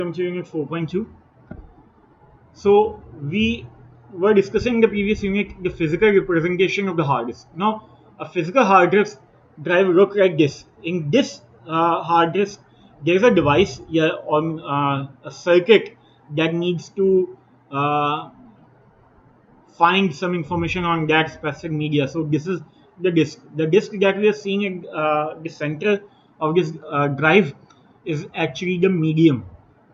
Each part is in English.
Welcome to unit 4.2. So we were discussing in the previous unit the physical representation of the hard disk. Now a physical hard disk drive look like this. In this hard disk, there is a device here on a circuit that needs to uh, find some information on that specific media. So this is the disk. The disk that we are seeing at the center of this drive is actually the medium.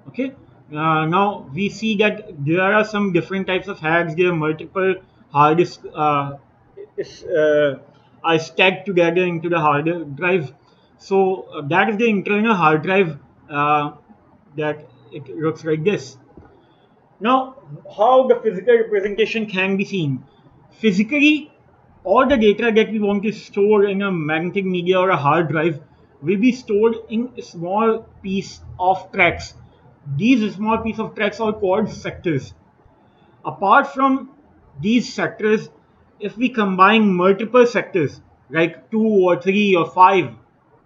Okay. Now we see that there are some different types of hacks. There are multiple hard disks is, are stacked together into the hard drive. So that is the internal hard drive that it looks like this. Now, how the physical representation can be seen. Physically, all the data that we want to store in a magnetic media or a hard drive will be stored in a small piece of tracks. These small piece of tracks are called sectors. Apart from these sectors, if we combine multiple sectors like 2 or 3 or 5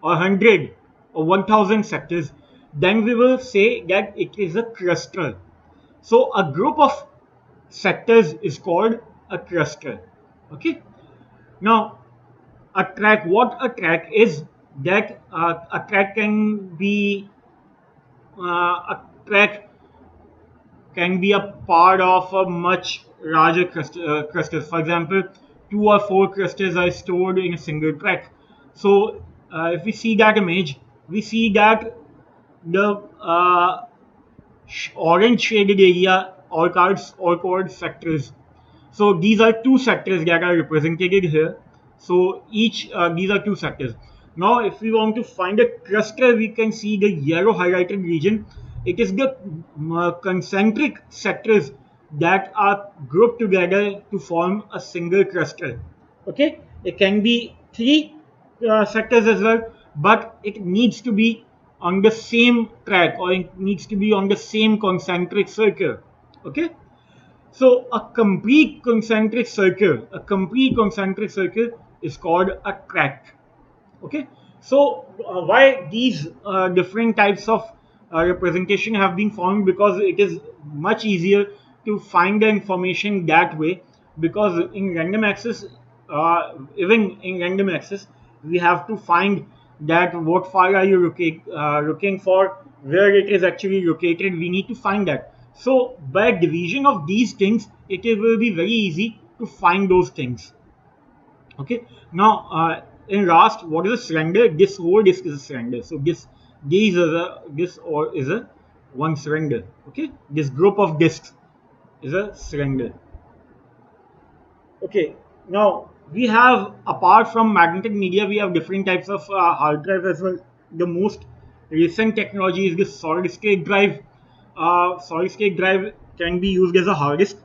or 100 or 1000 sectors, then we will say that it is a cluster. So a group of sectors is called a cluster. Okay. Now a track. What a track is? That a track can be a track can be a part of a much larger clusters. For example, 2 or 4 clusters are stored in a single track. So if we see that image, we see that the orange shaded area all called sectors. So these are two sectors that are represented here. So each these are two sectors. Now, if we want to find a cluster, we can see the yellow highlighted region. It is the concentric sectors that are grouped together to form a single cluster. Okay, it can be three sectors as well, but it needs to be on the same track, or it needs to be on the same concentric circle. Okay. So a complete concentric circle is called a track. Okay. So why these different types of representation have been formed? Because it is much easier to find the information that way. Because in random access, even in random access, we have to find that what file are you looking for, where it is actually located. We need to find that. So by division of these things, will be very easy to find those things. Okay. Now, in Rust, what is a cylinder? This whole disk is a cylinder. So this or is a one cylinder. Okay. This group of disks is a cylinder. Okay. Now we have, apart from magnetic media, we have different types of hard drive as well. The most recent technology is the solid state drive. Solid state drive can be used as a hard disk.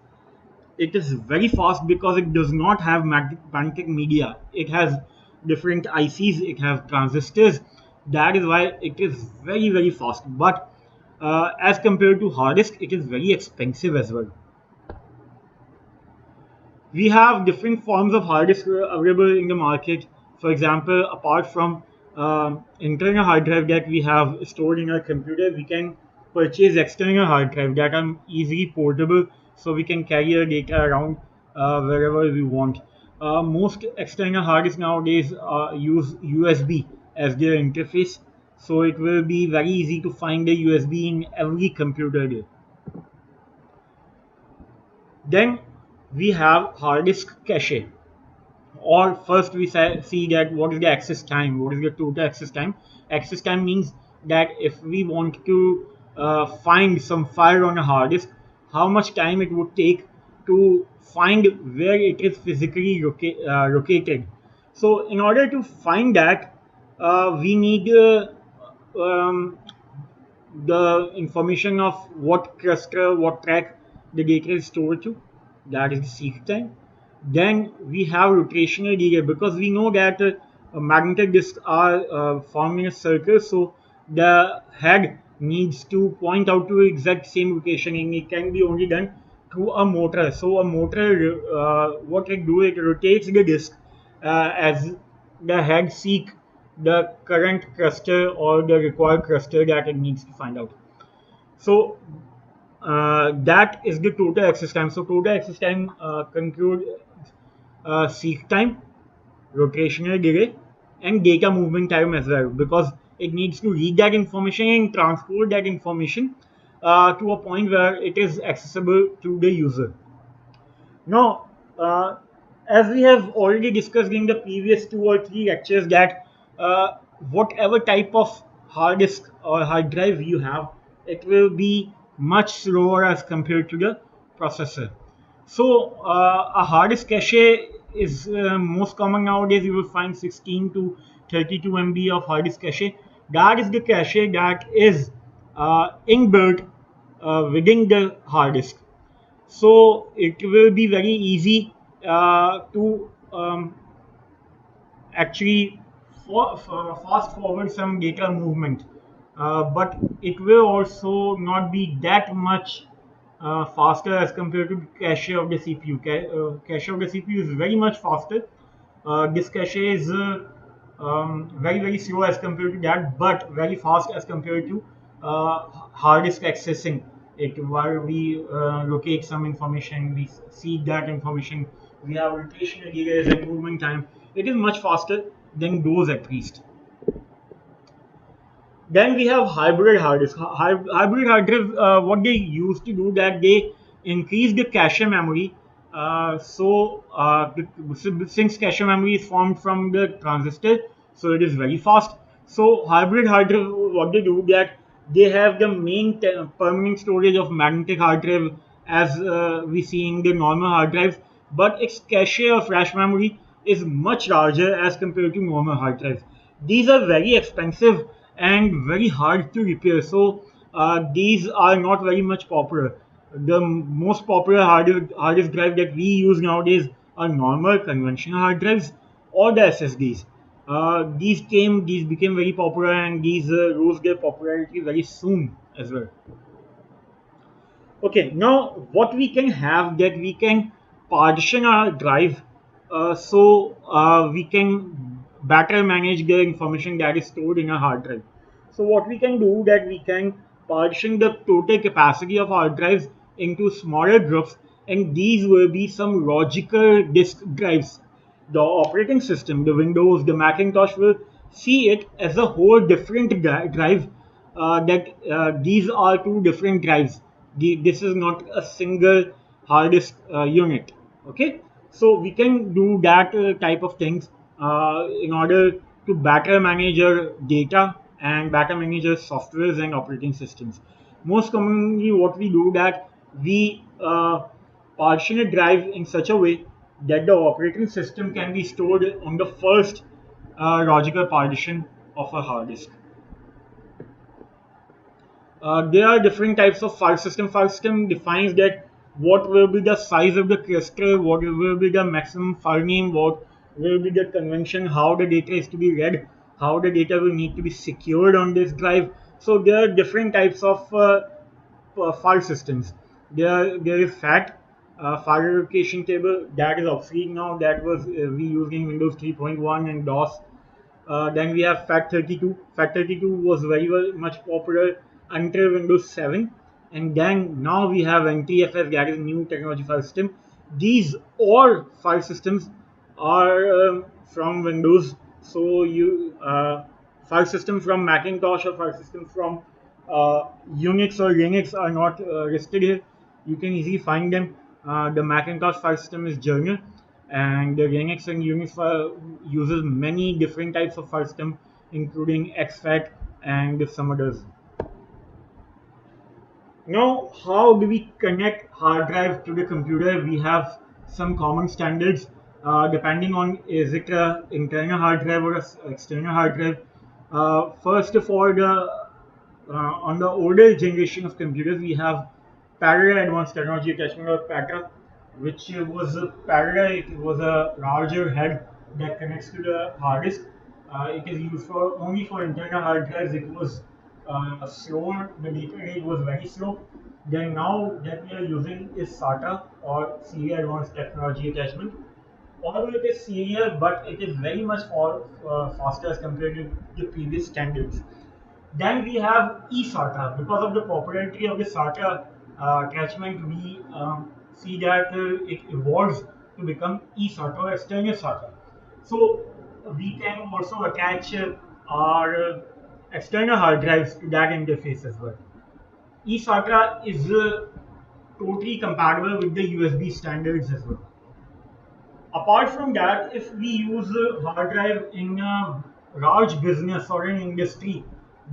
It is very fast because it does not have magnetic media. It has different ICs, it has transistors. That is why it is very fast. But as compared to hard disk, it is very expensive as well. We have different forms of hard disk available in the market. For example, apart from internal hard drive that we have stored in our computer, we can purchase external hard drive that are easily portable, so we can carry our data around wherever we want. Most external hard disks nowadays use USB as their interface, so it will be very easy to find the USB in every computer there. Then we have hard disk cache. Or first we see that what is the access time, what is the total access time. Access time means that if we want to find some file on a hard disk, how much time it would take to find where it is physically located. So in order to find that, we need the information of what cluster, what track the data is stored to. That is the seek time. Then we have rotational delay, because we know that magnetic disks are formed in a circle, so the head needs to point out to exact same location, and it can be only done through a motor. So a motor, what it do, it rotates the disk as the head seek the current cluster or the required cluster that it needs to find out. So that is the total access time. So total access time conclude seek time, rotational delay, and data movement time as well, because it needs to read that information and transport that information to a point where it is accessible to the user. Now, as we have already discussed in the previous 2 or 3 lectures, that whatever type of hard disk or hard drive you have, it will be much slower as compared to the processor. So, a hard disk cache is most common nowadays. You will find 16 to 32 MB of hard disk cache. That is the cache that is inbuilt within the hard disk, so it will be very easy to actually fast forward some data movement, but it will also not be that much faster as compared to the cache of the CPU. Cache of the CPU is very much faster. This cache is very slow as compared to that, but very fast as compared to hard disk accessing it. While we locate some information, we see that information, we have rotational delays and movement time. It is much faster than those at least. Then we have hybrid hard disk. Hybrid hard disk, what they used to do, that they increase the cache memory. Since cache memory is formed from the transistor, so it is very fast. So hybrid hard drive, what they do, that they have the main permanent storage of magnetic hard drive, as we see in the normal hard drives, but its cache or flash memory is much larger as compared to normal hard drives. These are very expensive and very hard to repair, so these are not very much popular. The most popular hard disk drive that we use nowadays are normal conventional hard drives or the SSDs. These became very popular, and these rose their popularity very soon as well. Okay, now what we can have, that we can partition our drive, we can better manage the information that is stored in a hard drive. So what we can do, that we can partition the total capacity of hard drives into smaller groups, and these will be some logical disk drives. The operating system, the Windows, the Macintosh, will see it as a whole different drive, that these are two different drives. This is not a single hard disk unit. Okay, so we can do that type of things in order to better manage your data and better manage your softwares and operating systems. Most commonly, what we do, that we partition a drive in such a way that the operating system can be stored on the first logical partition of a hard disk. There are different types of file system. File system defines that what will be the size of the cluster, what will be the maximum file name, what will be the convention, how the data is to be read, how the data will need to be secured on this drive. So there are different types of file systems. There is FAT, file allocation table, that is obsolete now. That was we used in Windows 3.1 and DOS. Then we have FAT32. FAT32 was very much popular until Windows 7. And then now we have NTFS, that is new technology file system. These all file systems are from Windows. So file system from Macintosh or file system from Unix or Linux are not listed here. You can easily find them. The Macintosh file system is Journal, and the Linux and Unix file uses many different types of file system, including exFAT and some others. Now, how do we connect hard drive to the computer? We have some common standards depending on, is it a internal hard drive or a external hard drive. First of all, on the older generation of computers, we have parallel advanced technology attachment, or PATA, which was a parallel. It was a larger head that connects to the hard disk. It is used for only for internal hard drives. It was slower. The data rate was very slow. Then now that we are using is SATA, or serial advanced technology attachment. Although it is serial, but it is very much faster as compared to the previous standards. Then we have eSATA. Because of the popularity of the SATA attachment, we see that it evolves to become eSATA or external SATA. So we can also attach our external hard drives to that interface as well. eSATA is totally compatible with the USB standards as well. Apart from that, if we use a hard drive in a large business or an industry,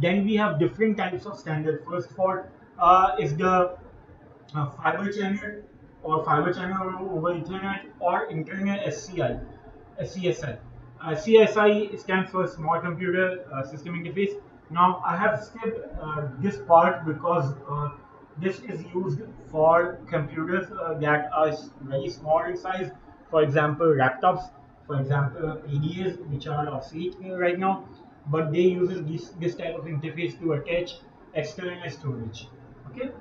then we have different types of standards. First of all, is the fiber channel or fiber channel over Ethernet or internal SCI, SCSI. CSI stands for Small Computer System Interface. Now I have skipped this part because this is used for computers that are very small in size. For example, laptops. For example, PDAs, which are obsolete right now, but they uses this type of interface to attach external storage. Okay.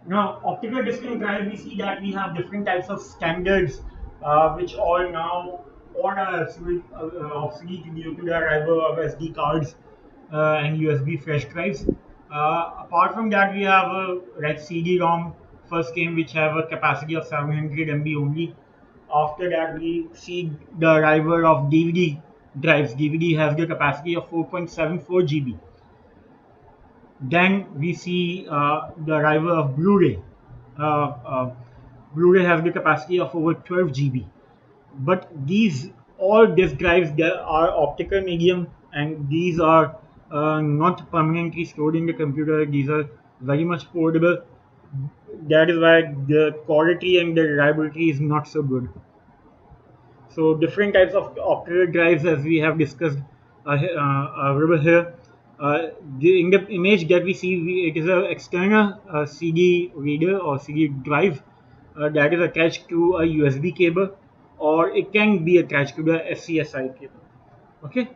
Now, optical disc drive, we see that we have different types of standards, which all now all are obsolete due to the arrival of SD cards and USB flash drives. Apart from that, we have like CD-ROM first came, which have a capacity of 700 MB only. After that, we see the arrival of DVD drives. DVD has the capacity of 4.74 GB. Then we see the arrival of Blu-ray. Uh, uh, Blu-ray has the capacity of over 12 GB. But these all disk drives they are optical medium, and these are not permanently stored in the computer. These are very much portable. That is why the quality and the reliability is not so good. So different types of optical drives, as we have discussed over here. In the image that we see, it is an external CD reader or CD drive that is attached to a USB cable, or it can be attached to the SCSI cable. Okay.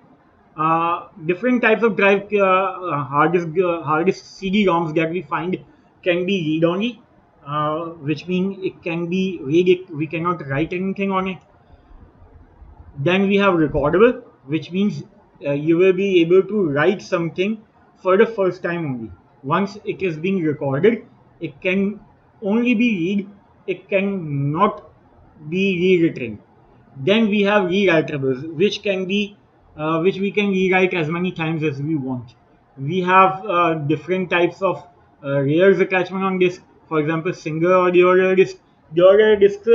Different types of drive hard disk CD-ROMs that we find can be read only, which means it can be read. We cannot write anything on it. Then we have recordable, which means you will be able to write something for the first time only. Once it is being recorded, it can only be read, it can not be rewritten. Then we have rewritables, which we can rewrite as many times as we want. We have different types of layers attachment on disk. For example, single or dual layer disk. Dual layer disks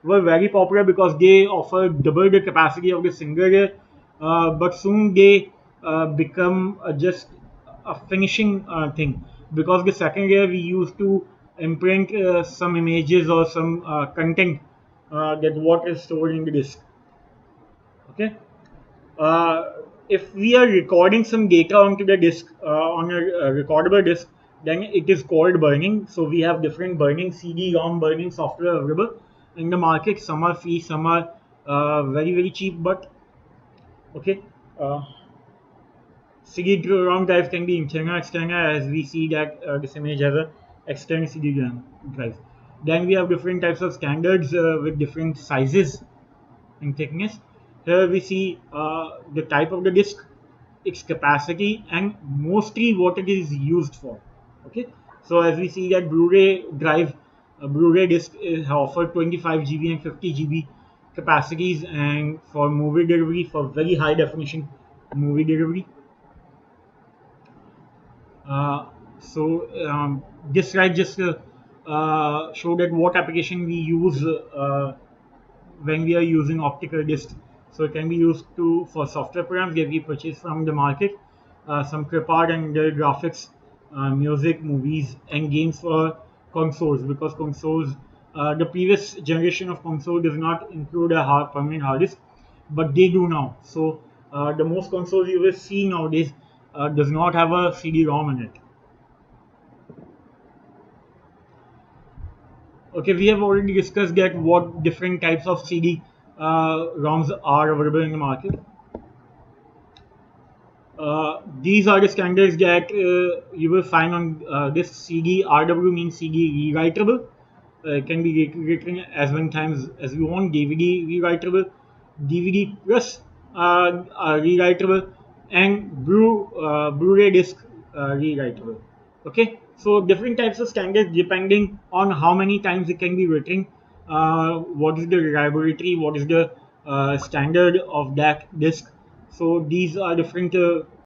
were very popular because they offer double the capacity of the single layer, but soon they become just a finishing thing, because the second layer we used to imprint some images or some content that what is stored in the disk. Okay. uh, if we are recording some data onto the disk on a recordable disk, then it is called burning. So we have different burning CD-ROM burning software available in the market. Some are free, some are very cheap. But okay, uh, CD-ROM drives can be internal, external, as we see that this image has a external CD-ROM drive. Then we have different types of standards with different sizes and thickness. Here we see the type of the disk, its capacity, and mostly what it is used for. Okay, so as we see that Blu-ray drive, Blu-ray disk is offer 25 GB and 50 GB capacities, and for movie delivery, for very high definition movie delivery. Uh, this slide just show that what application we use when we are using optical discs. So it can be used to for software programs that we purchase from the market, some clip art and graphics, music, movies, and games for consoles, because consoles, the previous generation of console does not include a permanent hard disk, but they do now. So the most consoles you will see nowadays does not have a CD-ROM in it. Okay, we have already discussed that what different types of CD ROMs are available in the market. These are the standards that you will find on this CD. RW means CD rewritable. It can be written as many times as we want. DVD rewritable, DVD plus rewritable, and Blu-ray disc rewritable. Okay, so different types of standards depending on how many times it can be written, what is the reliability, what is the standard of that disc. So these are different